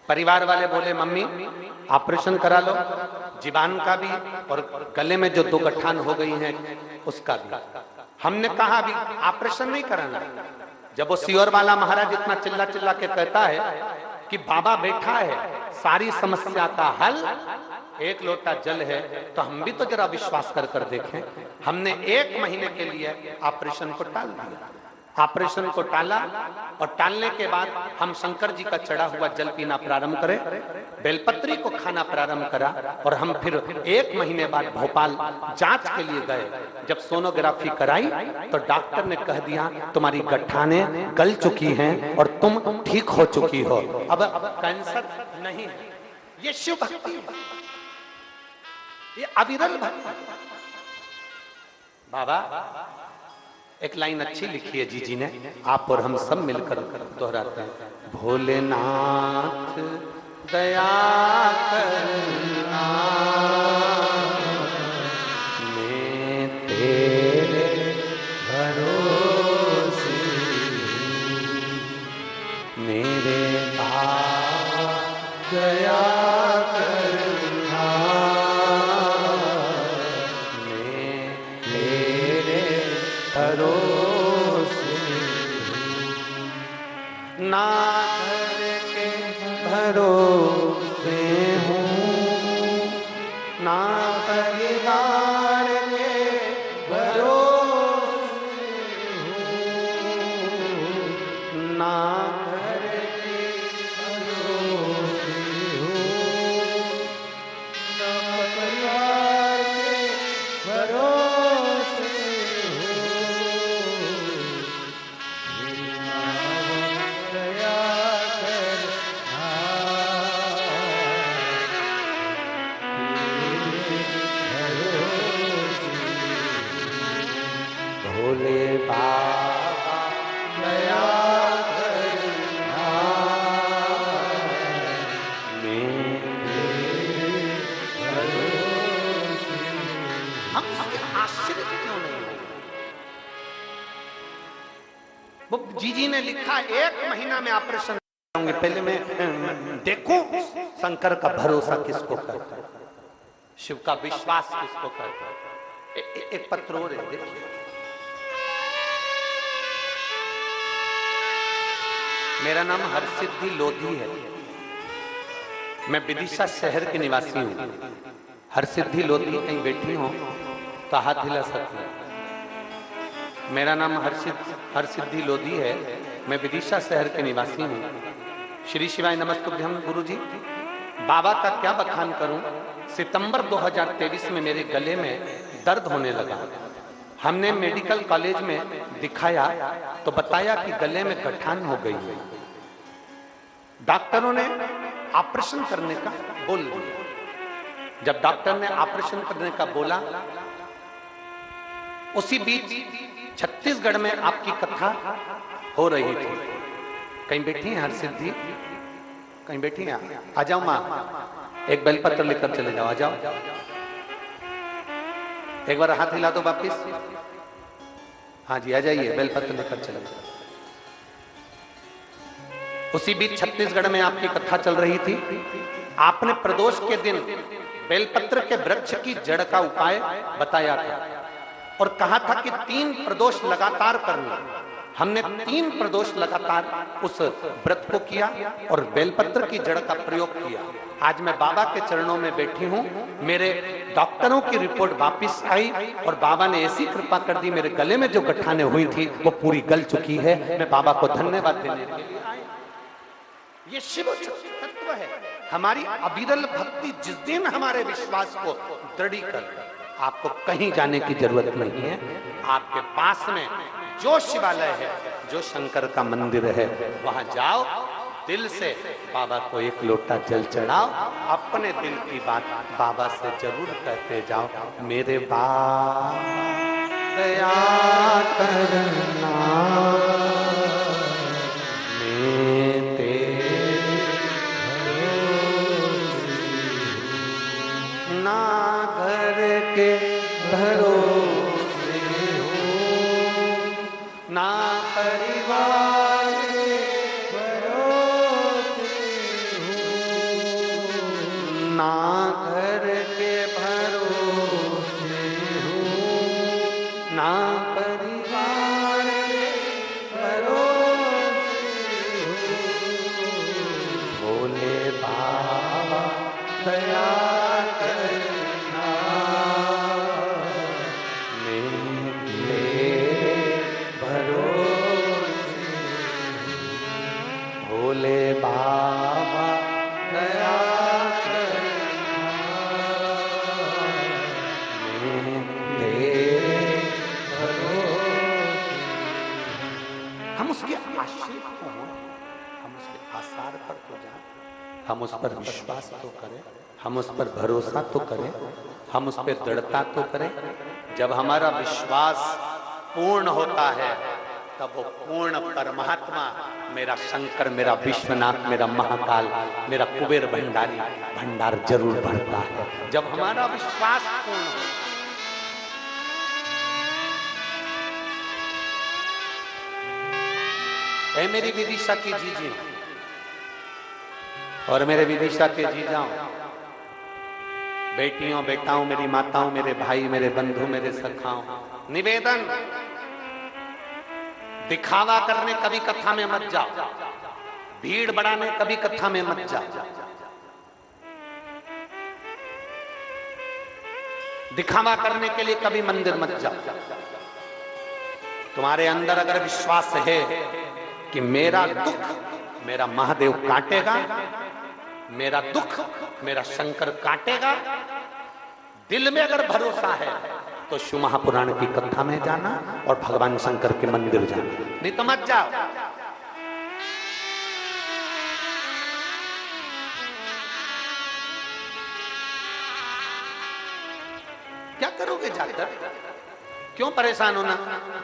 परिवार वाले बोले मम्मी ऑपरेशन करा लो, जीवान का भी और गले में जो 2 गठान हो गई हैं उसका भी। हमने कहा अभी ऑपरेशन नहीं कराना। जब वो सियोर वाला महाराज इतना चिल्ला चिल्ला के कहता है कि बाबा बैठा है, सारी समस्या का हल एक लोटा जल है, तो हम भी तो जरा विश्वास कर कर देखें। हमने 1 महीने के लिए ऑपरेशन को टाल दिया। ऑपरेशन को टाला और टालने के बाद हम शंकर जी का चढ़ा हुआ जल पीना प्रारंभ करें, बेलपत्री को खाना प्रारंभ करा और हम फिर 1 महीने बाद भोपाल जांच के लिए गए। जब सोनोग्राफी कराई तो डॉक्टर ने कह दिया तुम्हारी गठानें गल चुकी हैं और तुम ठीक हो चुकी हो, अब कैंसर नहीं है। ये शिव भक्ति है, ये अविरल भक्ति। बाबा एक लाइन अच्छी लिखी है जी ने, आप और हम सब मिलकर दोहराते हैं। भोलेनाथ दया करना, मैं तेरे भरोसे, मेरे बाबा दया करना, मैं तेरे भरोसे, ना घर के भरोसे हूँ, ना परिवार के भरोसे हूँ, ना घर के भरोसे हूँ, ना परिवार के भरोसे भोले बाबा दया करना, हम आश्चर्य क्यों नहीं हो? वो जी ने लिखा 1 महीना में ऑपरेशन करूंगी। पहले मैं देखूं शंकर का भरोसा किसको करता है, शिव का विश्वास किसको करता है। एक पत्र और है, देखिए। मेरा नाम हरसिद्धि लोधी है, मैं विदिशा शहर के निवासी हूँ। हरसिद्धि लोधी कहीं बैठी हो तो हाथ हिला सकती है। मेरा नाम हरसिद्धि लोधी है, मैं विदिशा शहर के निवासी हूँ। श्री शिवाय नमस्तुभ्यम। गुरु जी, बाबा का क्या बखान करूं। सितंबर 2023 में मेरे गले में दर्द होने लगा। हमने मेडिकल कॉलेज में दिखाया तो बताया कि गले में गठान हो गई है। डॉक्टरों ने ऑपरेशन करने का बोल दिया। जब डॉक्टर ने ऑपरेशन करने का बोला, उसी बीच छत्तीसगढ़ में आपकी कथा हो रही थी। कहीं बैठी हैं हरसिद्धि, कहीं बैठी हैं? आ जाओ माँ, एक बेलपत्र लेकर चले जाओ। आ जाओ, एक बार हाथ हिला दो वापिस। हाँ जी, आ जाइए, बेलपत्र लेकर चले जाओ। उसी बीच छत्तीसगढ़ में आपकी कथा चल रही थी। आपने प्रदोष के दिन बेलपत्र के वृक्ष की जड़ का उपाय बताया था और कहा था कि 3 प्रदोष लगातार करना। हमने 3 प्रदोष लगातार उस व्रत को किया और बेलपत्र की जड़ का प्रयोग किया। आज मैं बाबा के चरणों में बैठी हूँ। मेरे डॉक्टरों की रिपोर्ट वापस आई और बाबा ने ऐसी कृपा कर दी, मेरे गले में जो गठाने हुई थी वो पूरी गल चुकी है। मैं बाबा को धन्यवाद देने के लिए आई। ये शिव तत्व है। हमारी अविरल भक्ति जिस दिन हमारे विश्वास को दृढ़ कर, आपको कहीं जाने की जरूरत नहीं है। आपके पास में जो शिवालय है, जो शंकर का मंदिर है, वहां जाओ, दिल से बाबा को 1 लोटा जल चढ़ाओ, अपने दिल की बात बाबा से जरूर कहते जाओ। मेरे बाबा दया करना, मैं तेरे भरोसे, ना घर के भरोसे हूँ, ना परिवार के भरोसे हूँ, ना घर के भरोसे हूँ, ना परिवार के भरोसे हूँ। भोले बाबा दया करना, मेरे भरोसे हूँ। भोले बाबा दया करना, मेरे भरोसे। हम उसके आश्रित को हों, हम उसके आसार पर तो जाएं, हम उस पर विश्वास तो करें, हम उस पर भरोसा तो करें, हम उस पर दृढ़ता तो करें। जब हमारा विश्वास पूर्ण होता है तब वो पूर्ण परमात्मा, मेरा शंकर, मेरा विश्वनाथ, मेरा महाकाल, मेरा कुबेर भंडारी भंडार जरूर भरता है। जब हमारा विश्वास पूर्ण हो। ऐ मेरी विदिशा की जीजी और मेरे विदिशा के जीजाओं, बेटियों बेटाओं, मेरी माताओं, मेरे भाई, मेरे बंधु, मेरे सखाओं, निवेदन, दिखावा करने कभी कथा में मत जाओ, भीड़ बढ़ाने कभी कथा में मत जाओ, दिखावा करने के लिए कभी मंदिर मत जाओ। तुम्हारे अंदर अगर विश्वास है कि मेरा दुख मेरा महादेव काटेगा, मेरा दुख मेरा शंकर काटेगा, दिल में अगर भरोसा है तो शिव महापुराण की कथा में जाना और भगवान शंकर के मंदिर जाना, नहीं तो मत जाओ। क्या करोगे जाकर? क्यों परेशान होना?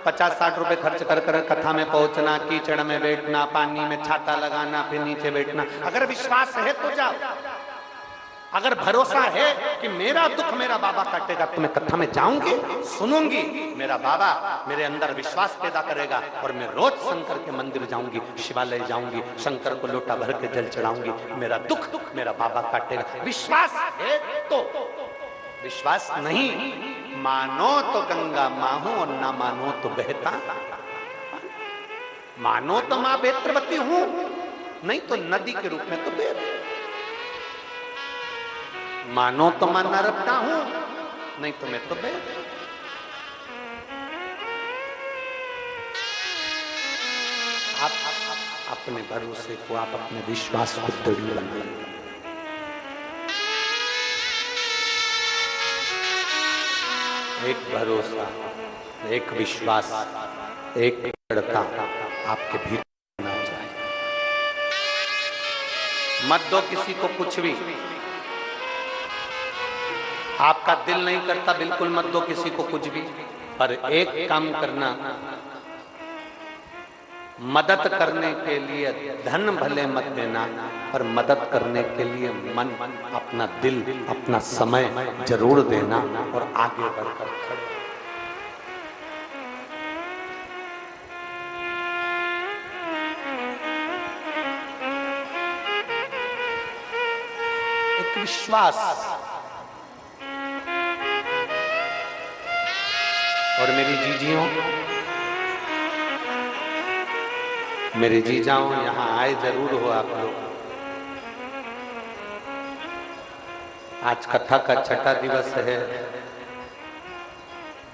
50-60 रुपए खर्च कर कर कथा में पहुंचना, कीचड़ में बैठना, पानी में छाता लगाना, फिर नीचे बैठना। अगर विश्वास है तो जाओ, अगर भरोसा है कि मेरा दुख मेरा बाबा काटेगा तो मैं कथा में जाऊंगी, सुनूंगी, मेरा बाबा मेरे अंदर विश्वास पैदा करेगा और मैं रोज शंकर के मंदिर जाऊंगी, शिवालय जाऊंगी, शंकर को लोटा भर के जल चढ़ाऊंगी, मेरा दुख मेरा बाबा काटेगा। विश्वास है तो, विश्वास नहीं, मानो तो गंगा माहू और ना मानो तो बहता। मानो तो मां बेत्रवती हूं, नहीं तो नदी के रूप में तो बह रही। मानो तो मैं नर्मदा हूं, नहीं तो मैं तो बह रही। आप अपने भरोसे को, आप अपने विश्वास को दृढ़ बनाइए। एक भरोसा, एक विश्वास, एक दृढ़ता आपके भीतर होना चाहिए। मत दो किसी को कुछ भी, आपका दिल नहीं करता, बिल्कुल मत दो किसी को कुछ भी, पर एक काम करना, मदद करने के लिए धन भले मत देना, पर मदद करने के लिए मन, अपना दिल, अपना समय जरूर देना और आगे बढ़कर खड़े। एक विश्वास। और मेरी जीजियों, मेरे जीजाओं, यहां आए जरूर हो आप लोग। आज कथा का छठा दिवस है।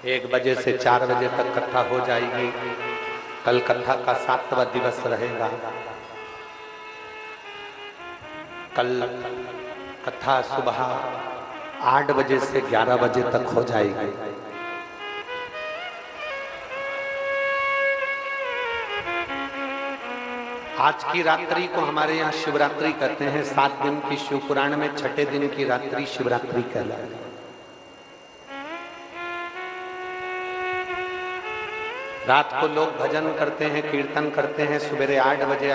1 बजे से 4 बजे तक कथा हो जाएगी। कल कथा का 7वां दिवस रहेगा। कल कथा सुबह 8 बजे से 11 बजे तक हो जाएगी। आज की रात्रि को हमारे यहाँ शिवरात्रि कहते हैं। 7 दिन की शिव पुराण में छठे दिन की रात्रि शिवरात्रि कहलाती है। रात को लोग भजन करते हैं, कीर्तन करते हैं। सवेरे 8 बजे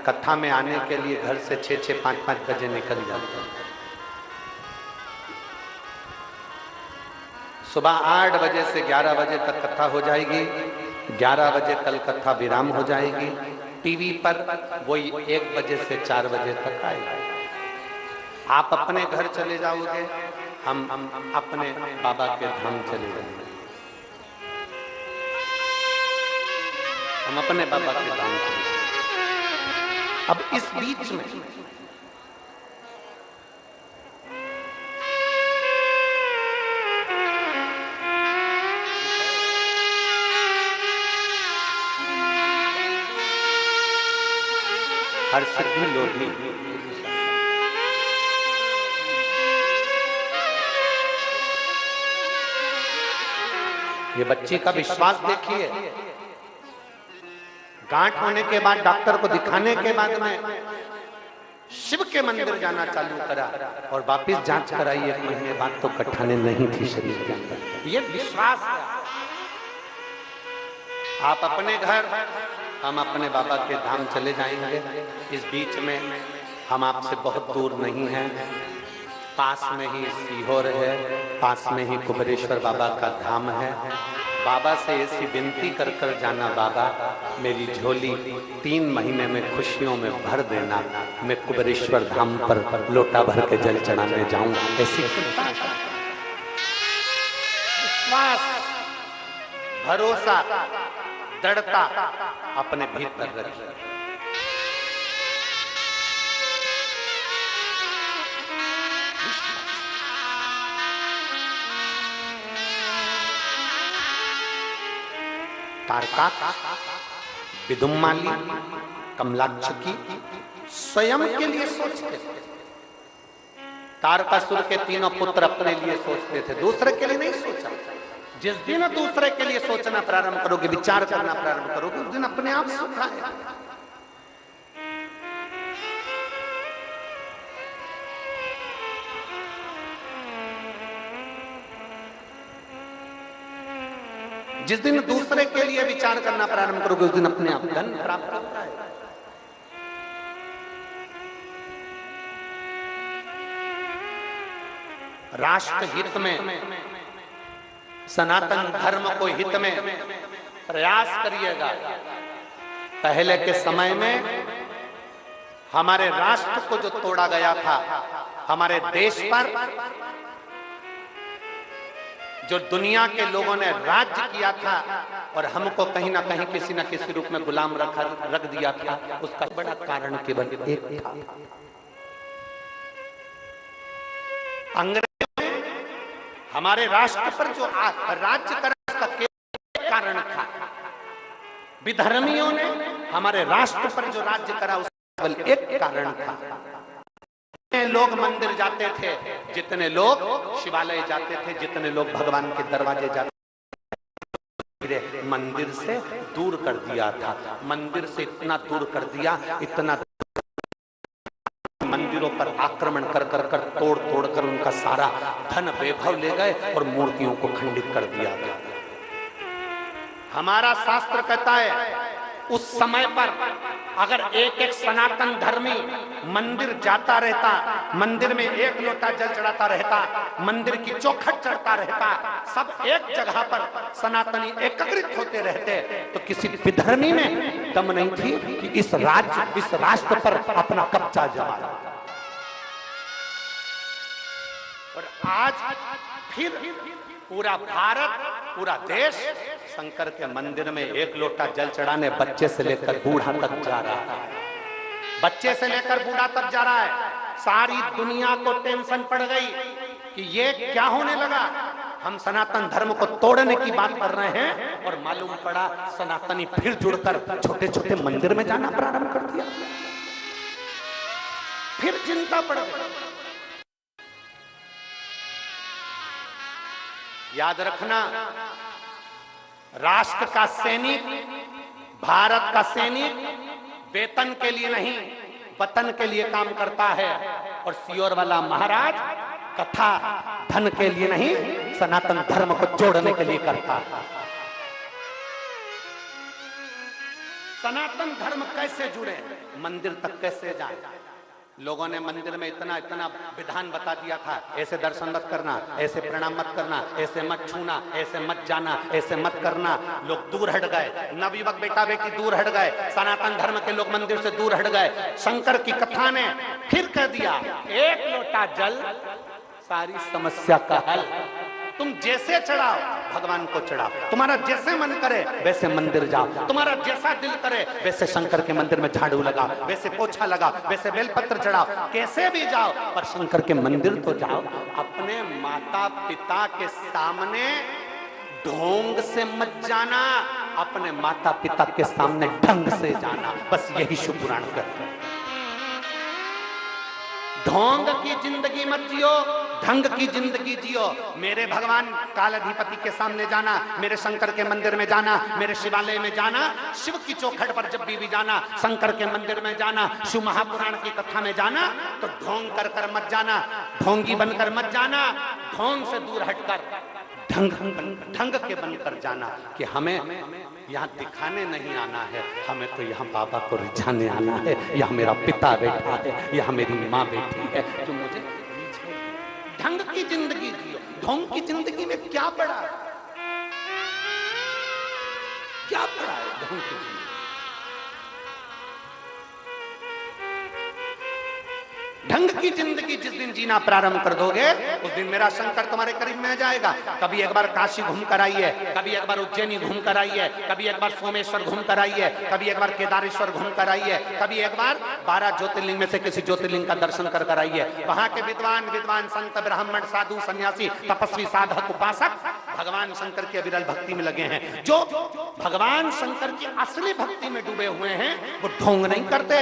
कथा में आने के लिए घर से 6-6, 5-5 बजे निकल जाते हैं। सुबह 8 बजे से 11 बजे तक कथा हो जाएगी। 11 बजे कल कथा विराम हो जाएगी। टीवी पर वही 1 बजे से 4 बजे तक आएगी। आप अपने घर चले जाओगे, हम अपने बाबा के धाम चले जाएंगे। हम अपने बाबा के धाम चले जाएंगे। अब इस बीच में हर सिद्धि लोभी, ये बच्ची का विश्वास देखिए। गांठ होने के बाद डॉक्टर को दिखाने के बाद में शिव के मंदिर जाना चालू करा और वापिस जांच कराई 1 महीने बाद तो गठाने नहीं थी शरीर के अंदर। ये विश्वास है। आप अपने घर, हम अपने बाबा के धाम चले जाएंगे। इस बीच में हम आपसे बहुत दूर नहीं हैं, पास में ही सीहोर है, पास में ही कुबेरेश्वर बाबा का धाम है। बाबा से ऐसी विनती कर कर जाना, बाबा मेरी झोली 3 महीने में खुशियों में भर देना, मैं कुबेरेश्वर धाम पर लोटा भर के जल चढ़ाने जाऊंगा। ऐसी विश्वास, भरोसा, दृढ़ता अपने भीतर रखिए। तारकाक्ष, विदुम्माली, कमलाक्षकी स्वयं के लिए सोचते थे। तारकासुर के 3 पुत्र अपने लिए सोचते थे, दूसरे के लिए नहीं सोचा। जिस दिन दूसरे के लिए सोचना प्रारंभ करोगे, विचार करना प्रारंभ करोगे, उस दिन अपने आप सुख आएगा। जिस दिन दूसरे के लिए विचार करना प्रारंभ करोगे, उस दिन अपने आप धन प्राप्त होता है। राष्ट्र हित में, सनातन धर्म को हित में प्रयास करिएगा। पहले के समय में हमारे राष्ट्र को जो तोड़ा गया था, हमारे देश पर जो दुनिया के लोगों ने राज्य किया था और हमको कहीं ना कहीं किसी न किसी रूप में गुलाम रख दिया था, उसका बड़ा कारण केवल एक था। अंग्रेजों ने हमारे राष्ट्र पर जो राज्य करा, उसका केवल कारण था। विधर्मियों ने हमारे राष्ट्र पर जो राज्य करा, उसका केवल एक कारण था। जितने लोग मंदिर जाते थे, जितने लोग शिवालय जाते थे, जितने लोग भगवान के दरवाजे जाते थे, मंदिर से दूर कर दिया था। मंदिर से इतना दूर कर दिया, इतना मंदिरों पर आक्रमण कर कर कर तोड़ तोड़ कर उनका सारा धन वैभव ले गए और मूर्तियों को खंडित कर दिया गया। हमारा शास्त्र कहता है, उस समय पर अगर एक एक सनातन धर्मी मंदिर जाता रहता, मंदिर में 1 लोटा जल चढ़ाता रहता, मंदिर की चौखट चढ़ता रहता, सब एक जगह पर सनातनी एकत्रित होते रहते, तो किसी विधर्मी में दम नहीं थी कि इस राष्ट्र पर अपना कब्जा जमा। और आज फिर पूरा भारत, पूरा देश शंकर के मंदिर में 1 लोटा जल चढ़ाने बच्चे से लेकर बूढ़ा तक जा रहा है। बच्चे से लेकर बूढ़ा तक जा रहा है। सारी दुनिया को टेंशन पड़ गई कि ये क्या होने लगा। हम सनातन धर्म को तोड़ने की बात कर रहे हैं और मालूम पड़ा सनातनी फिर जुड़कर छोटे छोटे मंदिर में जाना प्रारंभ कर दिया। फिर चिंता पड़ गई। याद रखना, राष्ट्र का सैनिक, भारत का सैनिक वेतन के लिए नहीं, वतन के लिए काम करता है। और सियोर वाला महाराज कथा धन के लिए नहीं, सनातन धर्म को जोड़ने के लिए करता है। सनातन धर्म कैसे जुड़े, मंदिर तक कैसे जाए, लोगों ने मंदिर में इतना इतना विधान बता दिया था, ऐसे दर्शन मत करना, ऐसे प्रणाम मत करना, ऐसे मत छूना, ऐसे मत जाना, ऐसे मत करना। लोग दूर हट गए, नवयुवक बेटा बेटी दूर हट गए, सनातन धर्म के लोग मंदिर से दूर हट गए। शंकर की कथा ने फिर कह दिया, एक लोटा जल सारी समस्या का हल। तुम जैसे चढ़ाओ भगवान को चढ़ाओ, तुम्हारा जैसे मन करे वैसे मंदिर जाओ, तुम्हारा जैसा दिल करे वैसे शंकर के मंदिर में झाड़ू लगाओ, वैसे पोछा लगाओ, वैसे बेलपत्र चढ़ाओ, कैसे भी जाओ पर शंकर के मंदिर तो जाओ। अपने माता पिता के सामने ढोंग से मत जाना, अपने माता पिता के सामने ढंग से जाना। बस यही शिव पुराण कहते हैं। ढोंग की जिंदगी मत जियो, ढंग की जिंदगी जियो। मेरे भगवान कालाधिपति के सामने जाना, मेरे शंकर के मंदिर में जाना, मेरे शिवालय में जाना, शिव की चौखट पर जब भी जाना, शंकर के मंदिर में जाना, शिव महापुराण की कथा में जाना, तो ढोंग कर कर मत जाना, ढोंगी बनकर मत जाना, ढोंग से दूर हटकर ढंग के बनकर जाना कि हमें यहाँ दिखाने नहीं आना है, हमें तो यहाँ बाबा को रिझाने आना है। यहाँ मेरा पिता बैठा है, यहाँ मेरी माँ बैठी है जो मुझे ढंग की जिंदगी जियो। ढोंग की जिंदगी में क्या पड़ा, क्या पड़ा है ढोंग की जिंदगी? ढंग की जिंदगी जिस दिन जीना प्रारंभ कर दोगे उस दिन मेरा शंकर तुम्हारे करीब में आ जाएगा। कभी एक बार काशी घूम कर आइए, कभी एक बार उज्जैनी घूम कर आइए, कभी एक बार सोमेश्वर घूम कर आइए, कभी एक बार केदारेश्वर घूम कर आइए, कभी एक बार 12 ज्योतिर्लिंग में से किसी ज्योतिर्लिंग का दर्शन कर कर आइए। वहां के विद्वान संत ब्राह्मण साधु सन्यासी तपस्वी साधक उपासक भगवान शंकर की अविरल भक्ति में लगे हैं। जो भगवान शंकर की असली भक्ति में डूबे हुए हैं वो ढोंग नहीं करते,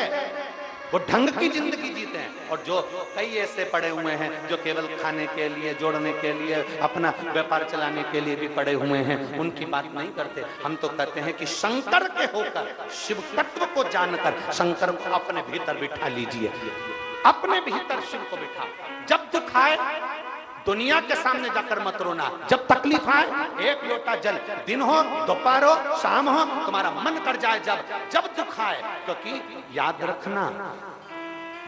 वो ढंग की जिंदगी जीते हैं। और जो कई ऐसे पड़े हुए हैं जो केवल खाने के लिए, जोड़ने के लिए, अपना व्यापार चलाने के लिए भी पड़े हुए हैं, उनकी बात नहीं करते। हम तो कहते हैं कि शंकर के होकर, शिव तत्व को जानकर शंकर को अपने भीतर बिठा लीजिए, अपने भीतर शिव को बिठा। जब दुख आए दुनिया के सामने जाकर मत रोना, जब तकलीफ आए एक लोटा जल, दिन हो दोपहर हो शाम हो, तुम्हारा मन कर जाए जब दुख आए। क्योंकि याद रखना,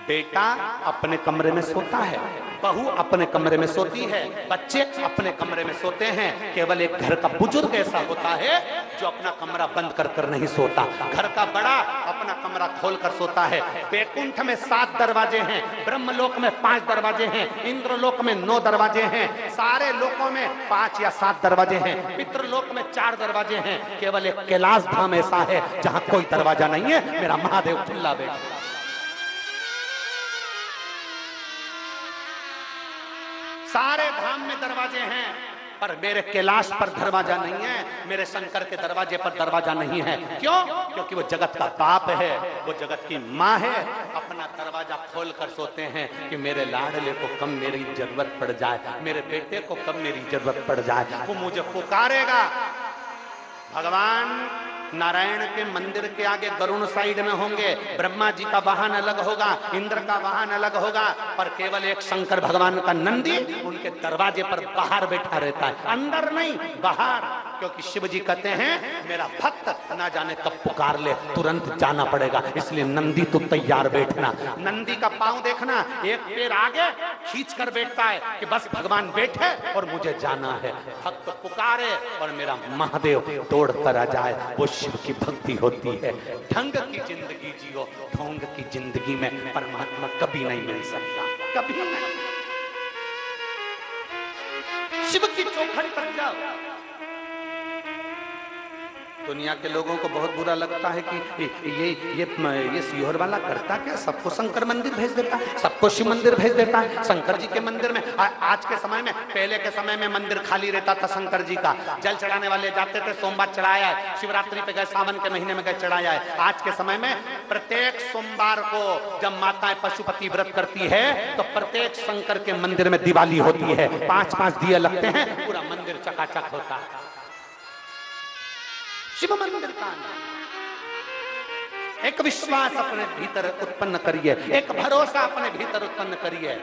बेटा अपने कमरे में सोता है, बहू अपने कमरे में सोती है, बच्चे अपने कमरे में सोते हैं। केवल एक घर का बुजुर्ग ऐसा होता है जो अपना कमरा बंद कर कर नहीं सोता। घर का बड़ा अपना कमरा खोल कर सोता है। बैकुंठ में 7 दरवाजे हैं, ब्रह्मलोक में 5 दरवाजे हैं, इंद्रलोक में 9 दरवाजे हैं, सारे लोकों में 5 या 7 दरवाजे हैं, पितृलोक में 4 दरवाजे हैं। केवल एक कैलाश धाम ऐसा है जहां कोई दरवाजा नहीं है, मेरा महादेव खुला बैठा। सारे धाम में दरवाजे हैं पर मेरे कैलाश पर दरवाजा नहीं है, मेरे शंकर के दरवाजे पर दरवाजा नहीं है। क्यों? क्योंकि वो जगत का बाप है, वो जगत की माँ है। अपना दरवाजा खोल कर सोते हैं कि मेरे लाडले को कब मेरी जरूरत पड़ जाए, मेरे बेटे को कब मेरी जरूरत पड़ जाए, वो मुझे पुकारेगा। भगवान नारायण के मंदिर के आगे गरुण साइड में होंगे, ब्रह्मा जी का वाहन अलग होगा, इंद्र का वाहन अलग होगा, पर केवल एक शंकर भगवान का नंदी उनके दरवाजे पर बाहर बैठा रहता है, अंदर नहीं बाहर। क्योंकि शिव जी कहते हैं मेरा भक्त ना जाने कब पुकार ले, तुरंत जाना पड़ेगा, इसलिए नंदी तो तैयार बैठना। नंदी का पांव देखना, एक पैर आगे खींच कर बैठता है कि बस भगवान बैठे और मुझे जाना है। भक्त पुकारे और मेरा महादेव दौड़ कर आ जाए, वो शिव की भक्ति होती है। ढंग की जिंदगी जियो, ढोंग की जिंदगी में परमात्मा कभी नहीं मिल सकता, कभी नहीं। शिव की चौखट पर जाओ। दुनिया के लोगों को बहुत बुरा लगता है कि ये सियोर वाला करता क्या, सबको शंकर मंदिर भेज देता है, सबको शिव मंदिर भेज देता है। शंकर जी के मंदिर में आज के समय में, पहले के समय में मंदिर खाली रहता था शंकर जी का, जल चढ़ाने वाले जाते थे, सोमवार चढ़ाया है, शिवरात्रि पे गए, सावन के महीने में गए चढ़ाया है। आज के समय में प्रत्येक सोमवार को जब माताएं पशुपति व्रत करती है तो प्रत्येक शंकर के मंदिर में दिवाली होती है, 5-5 दिए लगते हैं, पूरा मंदिर चकाचक होता है। शिव मंदिर का एक विश्वास अपने भीतर उत्पन्न करिए, एक भरोसा अपने भीतर उत्पन्न करिए।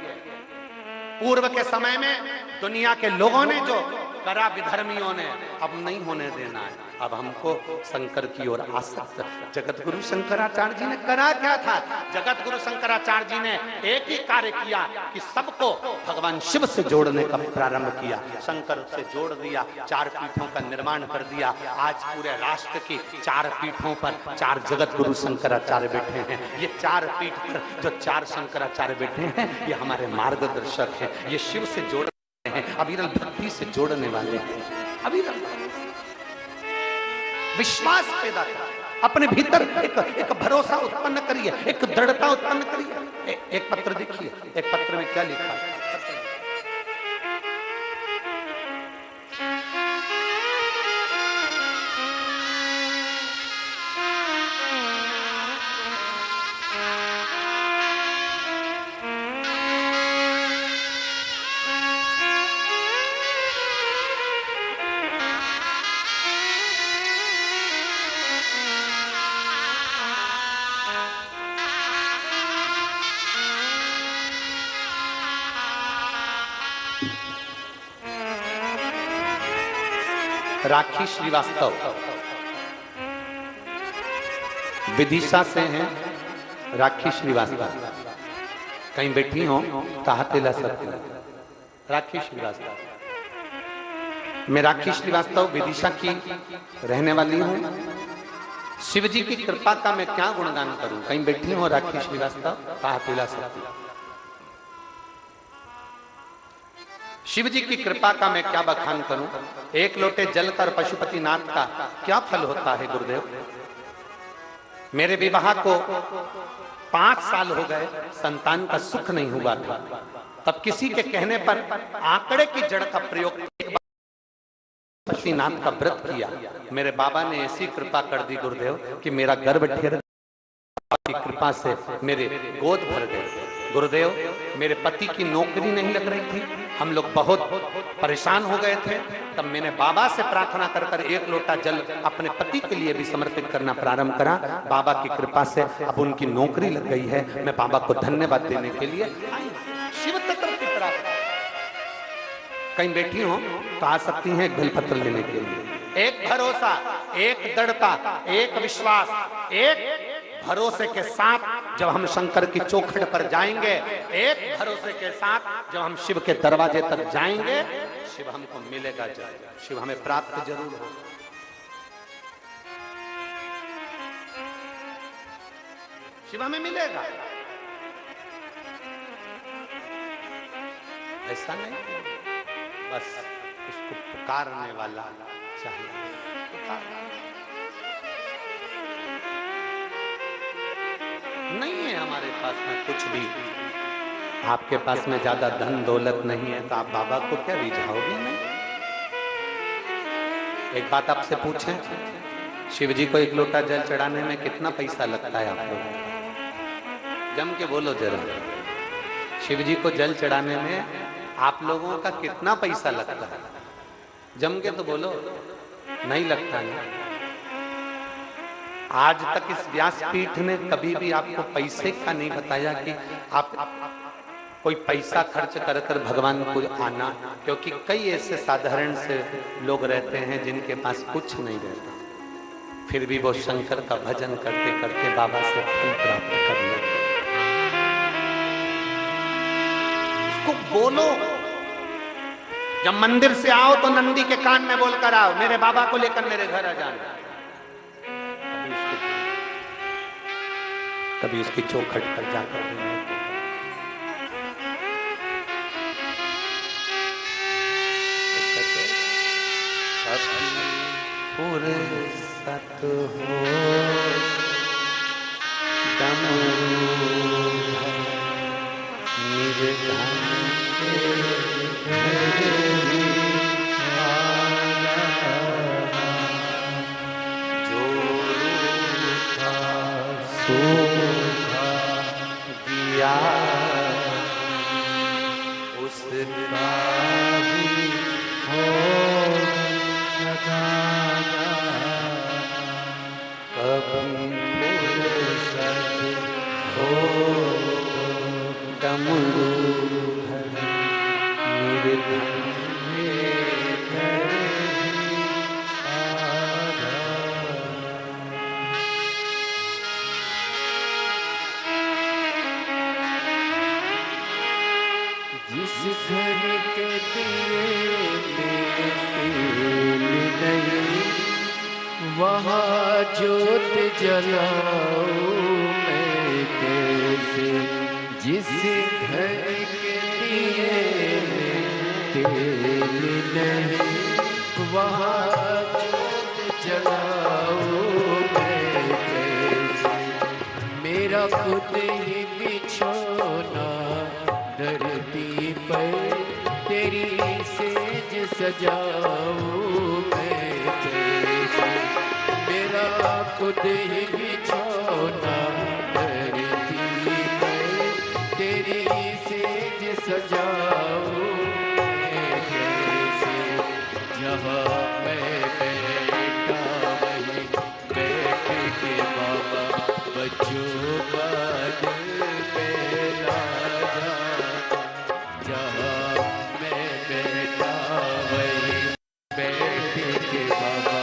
पूर्व के समय में दुनिया के लोगों ने जो करा, विधर्मियों ने अब नहीं होने देना है, अब हमको शंकर की ओर आसक्त। जगत गुरु शंकराचार्य जी ने करा क्या था? जगत गुरु शंकराचार्य जी ने एक ही कार्य किया कि सबको भगवान शिव से जोड़ने का प्रारंभ किया। शंकर से जोड़ दिया, 4 पीठों का निर्माण कर दिया। आज पूरे राष्ट्र की 4 पीठों पर 4 जगत गुरु शंकराचार्य बैठे हैं। ये 4 पीठ पर जो 4 शंकराचार्य बैठे हैं, ये हमारे मार्गदर्शक हैं। ये शिव से जोड़ हैं, अविरल भक्ति से जोड़ने वाले हैं। अविरल विश्वास पैदा करिए, अपने भीतर एक भरोसा उत्पन्न करिए, एक दृढ़ता उत्पन्न करिए। एक पत्र देखिए, एक पत्र में क्या लिखा है? राखी श्रीवास्तव विदिशा से हैं। राखी श्रीवास्तव कहीं बैठी हो ताहतेला सकती। राखी श्रीवास्तव, मैं राखी श्रीवास्तव विदिशा की रहने वाली हूँ। शिव जी की कृपा का मैं क्या गुणगान करूं? कहीं बैठी हो राखी श्रीवास्तव ताहतेला सकती। शिव जी की कृपा का मैं क्या बखान करूं? एक लोटे जल कर पशुपतिनाथ का क्या फल होता है गुरुदेव? मेरे विवाह को 5 साल हो गए, संतान का सुख नहीं हुआ था। तब किसी के कहने पर आंकड़े की जड़ का प्रयोग पशुपतिनाथ का व्रत किया। मेरे बाबा ने ऐसी कृपा कर दी गुरुदेव कि मेरा गर्भ ठेर की कृपा से मेरे गोद भर गए। गुरुदेव, मेरे पति की नौकरी नहीं लग रही थी, हम लोग बहुत परेशान हो गए थे। तब मैंने बाबा से प्रार्थना कर कर 1 लोटा जल अपने पति के लिए भी समर्पित करना प्रारंभ करा। बाबा की कृपा से अब उनकी नौकरी लग गई है। मैं बाबा को धन्यवाद देने के लिए शिव तत्व की प्रार्थना। कहीं बैठी हो तो आ सकती हैं बेलपत्र लेने के लिए। एक भरोसा, एक दृढ़ता, एक विश्वास, एक भरोसे के साथ जब हम शंकर की चौखट पर जाएंगे, एक भरोसे के साथ जब हम शिव के दरवाजे तक जाएंगे, शिव हमको मिलेगा जरूर, शिव हमें प्राप्त जरूर होगा। शिव हमें मिलेगा, ऐसा नहीं, बस उसको पुकारने वाला चाहिए। नहीं है हमारे पास में कुछ भी, आपके पास में ज्यादा धन दौलत नहीं है तो आप बाबा को क्या रिझाओगे? नहीं। एक बात आपसे पूछें, शिव जी को 1 लोटा जल चढ़ाने में कितना पैसा लगता है? आप लोग जम के बोलो जरा। शिव जी को जल चढ़ाने में आप लोगों का कितना पैसा लगता है? जम के तो बोलो। नहीं लगता नहीं। आज तक इस व्यासपीठ ने कभी भी आपको पैसे का नहीं बताया कि आप कोई पैसा खर्च कर कर भगवान को आना, क्योंकि कई ऐसे साधारण से लोग रहते हैं जिनके पास कुछ नहीं रहता, फिर भी वो शंकर का भजन करते करते बाबा से फल प्राप्त कर लेते। उसको बोलो। जब मंदिर से आओ तो नंदी के कान में बोलकर आओ, मेरे बाबा को लेकर मेरे घर आ जाना। कभी उसकी चौखट पर जाकर भी नहीं। फुर्सत हो डमरू जो रूठा सूखा दिया उसका भी हो कभी फुर्सत हो डमरू घर के दिए में तेल नहीं, वहाँ जोत जलाऊं मैं कैसे। जिस घर के दिए में तेल नहीं, वहाँ जोत जलाऊं मैं कैसे। मेरा खुद ही बिछोना धरती पर, तेरी सेज सजाऊं मैं कैसे। मेरा खुद ही बिछोना धरती पर, तेरी सेज सजाऊं मैं कैसे। जहाँ मैं बैठा वहीं बैठ के बाबा बच्चों का दिल बहला जाता। जहाँ मैं बैठा वहीं बैठ के बाबा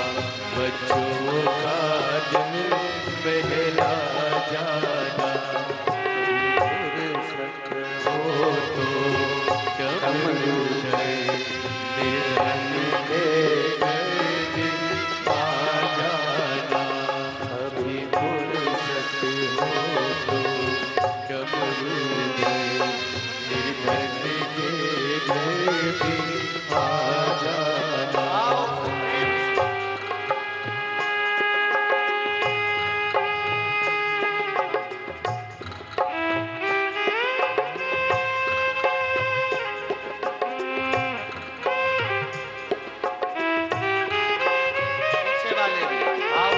बच्चों का दिल बहला जाना। हो तो डमरू धर निर्धन के घर आ जाना। अभी फुर्सत हो तो डमरू धर निर्धन के घर भी आ जाना। पीछे वाले भी भाव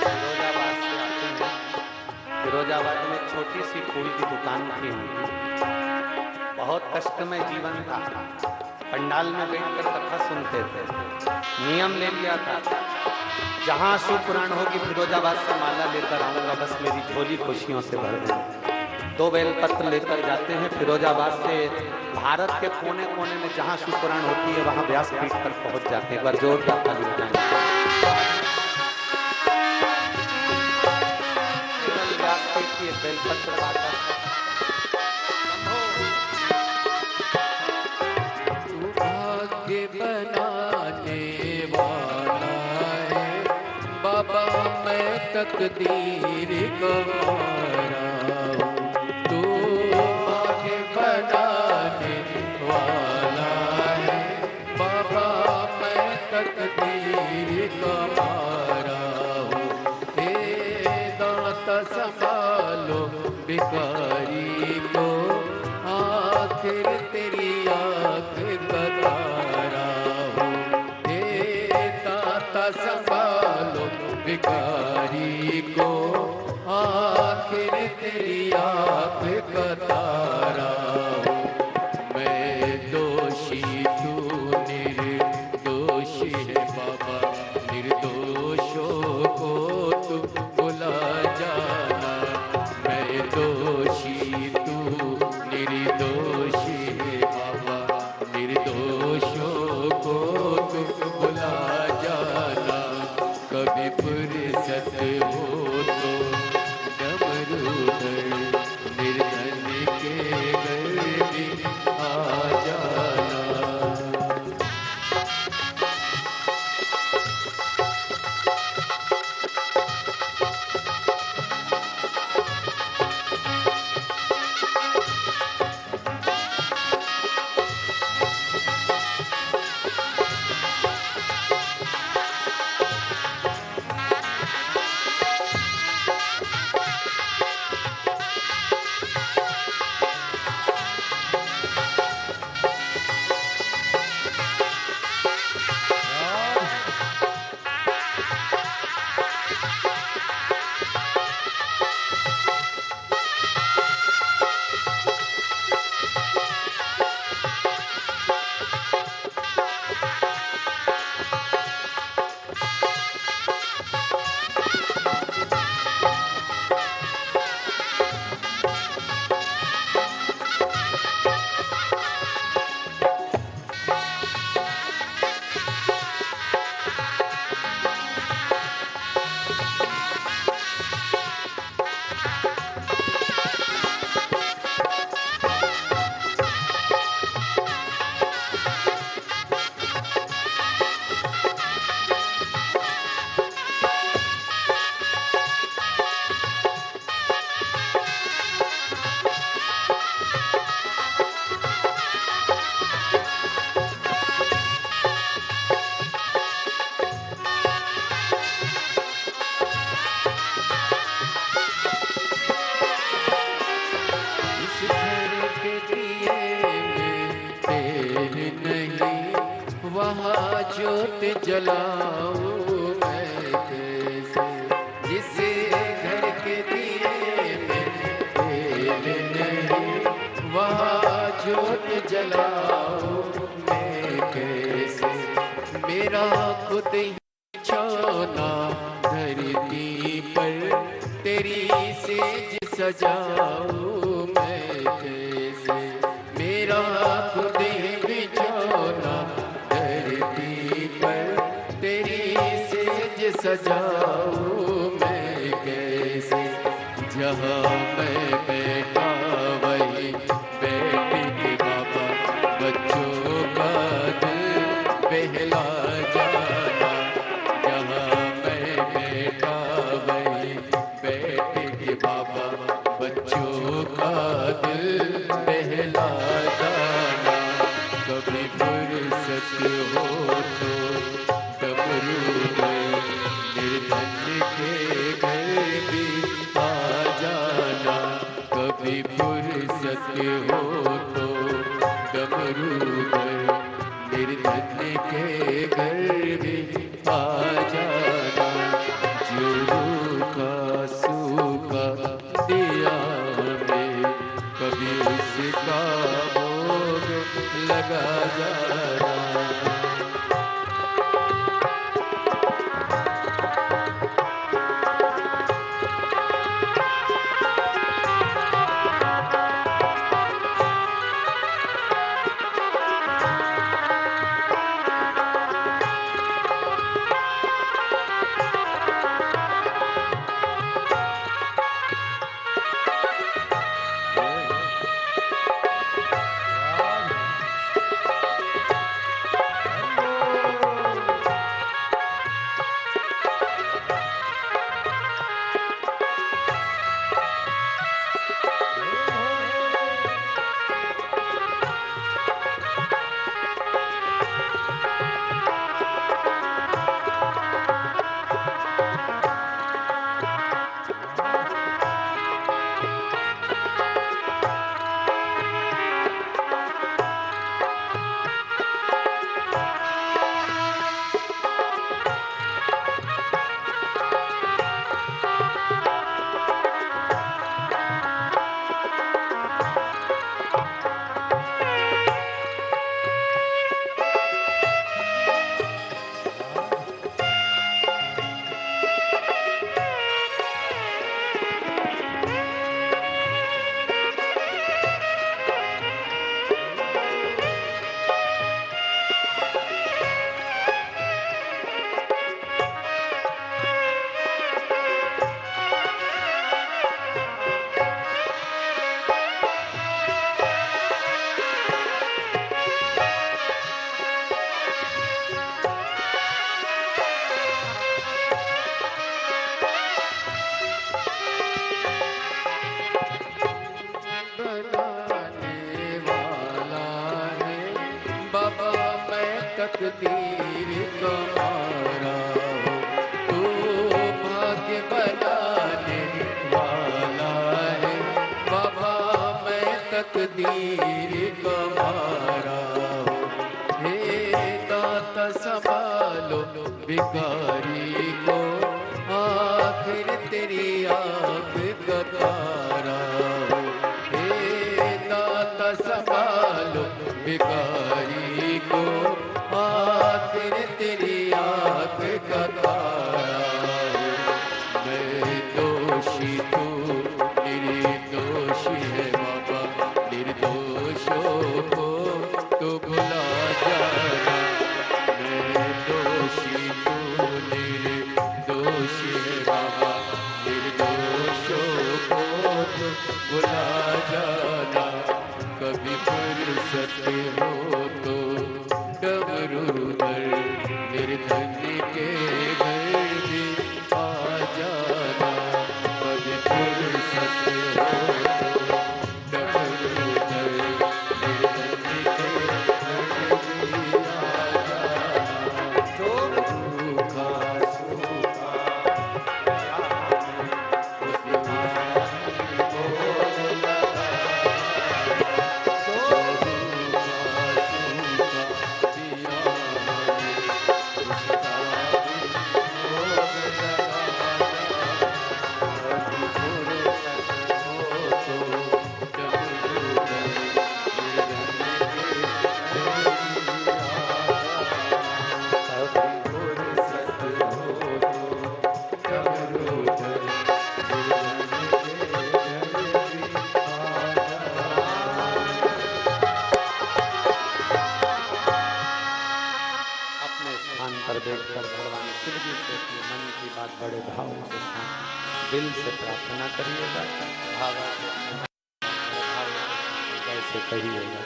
फिरोजाबाद से आते हैं। फिरोजाबाद में छोटी सी फूल की दुकान थी उनकी। बहुत कष्टमय जीवन था। पंडाल में बैठकर कथा सुनते थे। नियम ले लिया था, जहाँ शिव पुराण होगी फिरोजाबाद से माला लेकर आऊंगा, बस मेरी झोली खुशियों से भर दें। 2 बेलपत्र लेकर जाते हैं फिरोजाबाद से। भारत के कोने कोने में जहाँ शिव पुराण होती है वहाँ व्यासपीठ पर पहुंच जाते हैं। एक बार जोरदार ताली बजाएं। व्यासपीठ की एक बेलपत्र आता है। तू भाग्य बनाने वाला है बाबा, मैं तकदीर गवारा हूँ। तू भाग्य बनाने वाला है बाबा, मैं तकदीर गवारा हूँ। हे दाता संभालो भिखारी को, आखिर तेरी आँख का तारा हूँ। हे दाता संभालो भिखारी को, आखिर तेरी आँख का तारा हूँ। मैं दोषी तू निर्दोषी है बाबा, निर्दोषों को तू बुला जाना। मैं दोषी तू निर्दोषी है ज्योत जलाऊं मैं कैसे, जिसे घर के दिए में तेल नहीं, वहाँ ज्योत जलाऊं मैं कैसे। मेरा खुद ही छोना धरती पर, तेरी सेज सजाऊं मैं कैसे। मेरा खुद ही बिछौना धरती पर, तेरी सेज सजाऊं मैं कैसे। जहाँ मैं बैठा वही बैठ के बाबा बच्चों का दिल बहला जाना। जहाँ मैं बैठा वही बैठ के बाबा बच्चों का दिल बहला जाना। कभी फुर्सत हो तो डमरू में निर्धन के घर भी आ जाना। कभी फुर्सत हो तो डमरू में निर्धन के घर भी आ जाना। जो रूखा सूखा दिया में, कभी उसका भोग लगा जाना। तकदीर तुम्हारा हो, तू भाग्य बनाने वाला है बाबा। मैं तकदीर तुम्हारा हो, हे दाता संभालो भिखारी को, आखिर तेरी आँख का तारा हो। हे दाता संभालो भिखारी को, आखिर तेरी आँख का तारा हो। मैं दोषी तू निर्दोषी है बाबा, निर्दोषों को तो भुला जाना। मैं दोषी तू निर्दोषी है बाबा, निर्दोषों को तो भुला जाना। कभी फुर्सत हो तो डमरू पर निर्धन के घर भी आ जाना। कभी फुर्सत हो तो डमरू पर निर्धन के घर भी आ जाना। जो रूखा सूखा बैठकर भगवान शिव जी से अपने मन की बात बड़े भाव के साथ दिल से प्रार्थना करिएगा, से कहिएगा,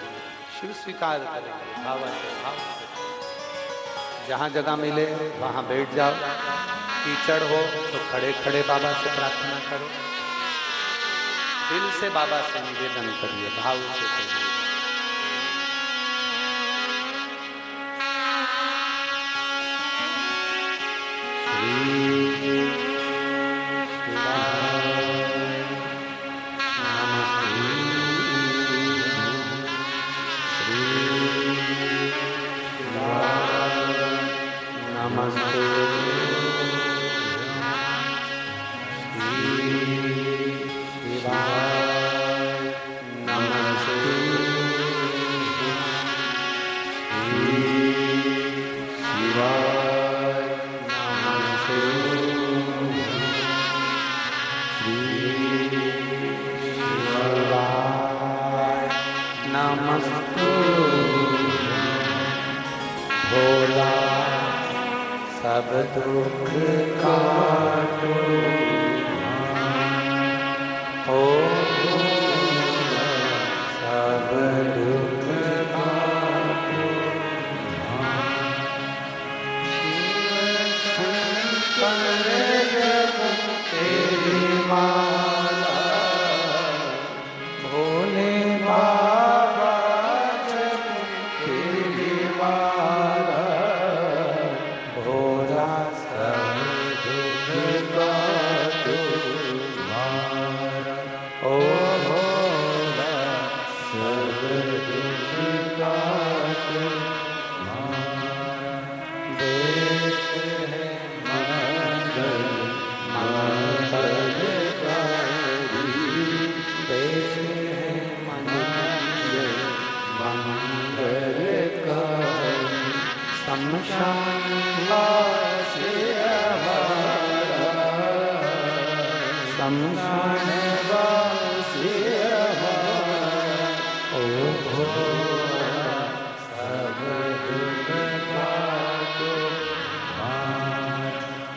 शिव स्वीकार करेंगे। भाव से जहाँ जगह मिले वहाँ बैठ जाओ, कीचड़ हो तो खड़े खड़े बाबा से प्रार्थना करो, दिल से बाबा से निवेदन करिए, भाव से करिए। सब दुख काटो हो, सब दुख काटो, शंकर जप तेरी माला, भोले बाबा जप तेरी माला, भोला सब दुख काटो ओ भोला सब दुख काटो। देश है मंगल मंगलकारी, देश है मंगल मंगलकारी, शमशान वासी हमारा, शमशान वासी हमारा, ओ भोला सब दुख काटो,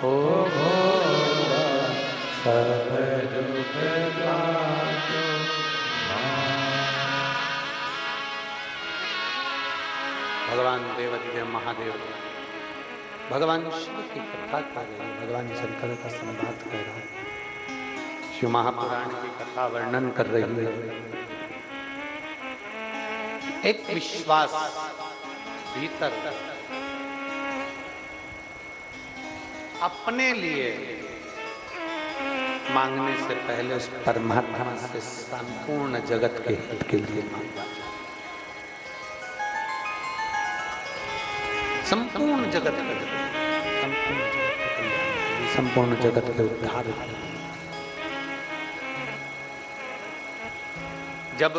ओ भोला सब दुख काटो। भगवान देवाधिदेव महादेव भगवान शिव की कथा कर रहे हैं, भगवान शंकर का संवाद कर रहा है, शिव महापुराण की कथा वर्णन कर रही है। एक विश्वास भीतर अपने लिए मांगने से पहले उस परमात्मा से संपूर्ण जगत के हित के लिए मांगा, संपूर्ण जगत के संपूर्ण जगत के उद्धार। जब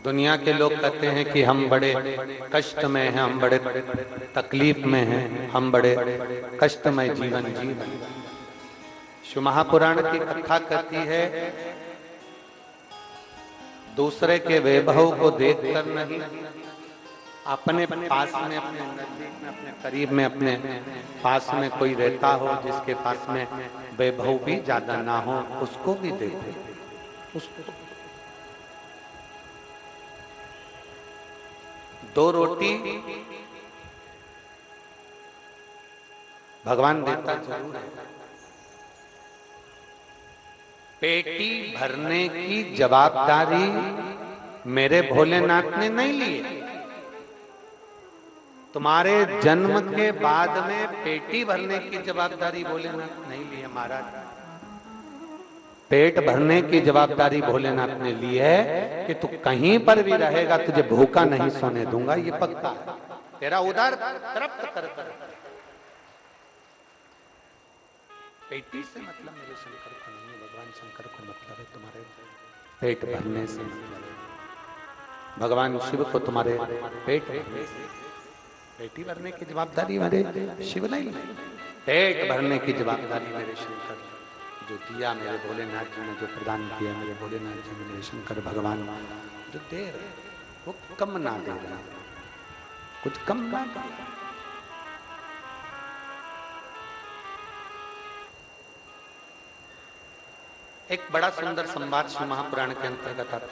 दुनिया के लोग कहते हैं कि हम बड़े कष्ट में हैं, हम बड़े तकलीफ में हैं, हम बड़े कष्टमय जीवन जी रहे हैं, शिव महापुराण की कथा कहती है दूसरे के वैभव को देखकर नहीं, अपने पास में, अपने नजदीक में, अपने करीब में, अपने पास में कोई रहता हो जिसके पास में वैभव भी ज्यादा ना हो, उसको भी देते, उसको दो रोटी भगवान देता जरूर है, पेटी भरने की जवाबदारी मेरे भोलेनाथ ने नहीं ली है। तुम्हारे जन्म के बाद में पेटी भरने की जवाबदारी भोलेनाथ नहीं ली है महाराज। पेट भरने की जवाबदारी भोलेनाथ ने ली है कि तू कहीं पर भी रहेगा तुझे भूखा नहीं सोने दूंगा, ये पक्का है। तेरा उदार तृप्त कर कर। पेटी से मतलब मेरे शंकर को नहीं है, भगवान शंकर को मतलब है तुम्हारे पेट भरने से मतलब है, भगवान शिव को तुम्हारे पेट भरने से। पेटी भरने की जवाबदारी मेरे शिव नहीं, पेट भरने की जवाबदारी मेरे शंकर जो दिया, मेरे भोलेनाथ जी ने जो प्रदान किया, मेरे भोलेनाथ जी ने, मेरे शंकर भगवान जो दे रहे। वो कम ना देना, कुछ कम ना देना। एक बड़ा सुंदर संवाद शिव महापुराण के अंतर्गत आता है।